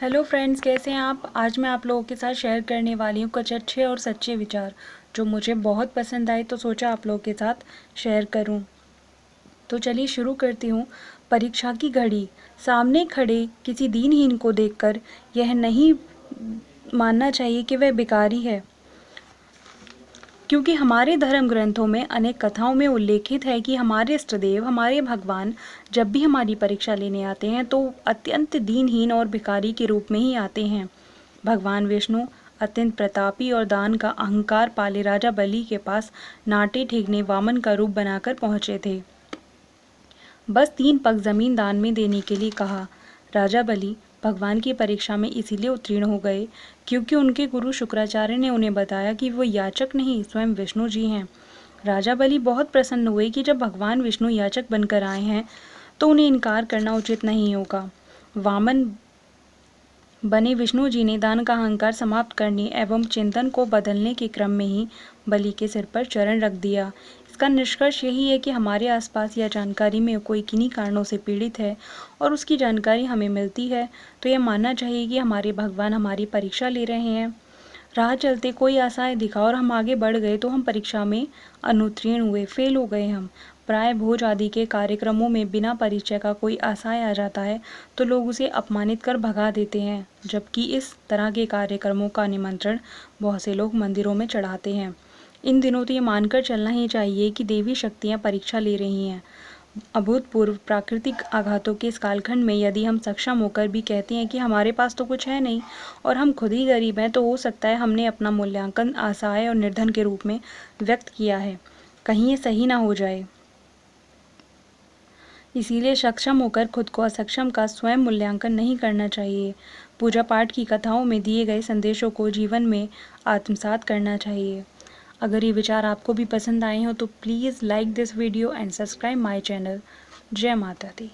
Hello friends, कैसे हैं आप। आज मैं आप लोगों के साथ शेयर करने वाली हूँ कुछ अच्छे और सच्चे विचार जो मुझे बहुत पसंद आए, तो सोचा आप लोगों के साथ शेयर करूँ। तो चलिए शुरू करती हूँ। परीक्षा की घड़ी, सामने खड़े किसी दीनहीन को देखकर यह नहीं मानना चाहिए कि वह भिखारी है, क्योंकि हमारे धर्म ग्रंथों में अनेक कथाओं में उल्लेखित है कि हमारे इष्टदेव, हमारे भगवान जब भी हमारी परीक्षा लेने आते हैं तो अत्यंत दीनहीन और भिखारी के रूप में ही आते हैं। भगवान विष्णु अत्यंत प्रतापी और दान का अहंकार पाले राजा बलि के पास नाटे ठेकने वामन का रूप बनाकर पहुंचे थे। बस 3 पग जमीन दान में देने के लिए कहा। राजा बलि भगवान की परीक्षा में इसीलिए उत्तीर्ण हो गए क्योंकि उनके गुरु शुक्राचार्य ने उन्हें बताया कि वो याचक नहीं, स्वयं विष्णु जी हैं। राजा बलि बहुत प्रसन्न हुए कि जब भगवान विष्णु याचक बनकर आए हैं तो उन्हें इनकार करना उचित नहीं होगा। वामन बने विष्णु जी ने दान का अहंकार समाप्त करने एवं चिंतन को बदलने के क्रम में ही बलि के सिर पर चरण रख दिया। इसका निष्कर्ष यही है कि हमारे आसपास या जानकारी में कोई किन्हीं कारणों से पीड़ित है और उसकी जानकारी हमें मिलती है तो यह मानना चाहिए कि हमारे भगवान हमारी परीक्षा ले रहे हैं। राह चलते कोई आशाएं दिखा और हम आगे बढ़ गए तो हम परीक्षा में अनुत्तीर्ण हुए, फेल हो गए। हम प्राय भोज आदि के कार्यक्रमों में बिना परिचय का कोई असहाय आ जाता है तो लोग उसे अपमानित कर भगा देते हैं, जबकि इस तरह के कार्यक्रमों का निमंत्रण बहुत से लोग मंदिरों में चढ़ाते हैं। इन दिनों तो ये मानकर चलना ही चाहिए कि देवी शक्तियाँ परीक्षा ले रही हैं। अभूतपूर्व प्राकृतिक आघातों के इस कालखंड में यदि हम सक्षम होकर भी कहते हैं कि हमारे पास तो कुछ है नहीं और हम खुद ही गरीब हैं, तो हो सकता है हमने अपना मूल्यांकन असहाय और निर्धन के रूप में व्यक्त किया है। कहीं ये सही ना हो जाए। इसीलिए सक्षम होकर खुद को असक्षम का स्वयं मूल्यांकन नहीं करना चाहिए। पूजा पाठ की कथाओं में दिए गए संदेशों को जीवन में आत्मसात करना चाहिए। अगर ये विचार आपको भी पसंद आए हों तो please like this video and subscribe my channel. जय माता दी।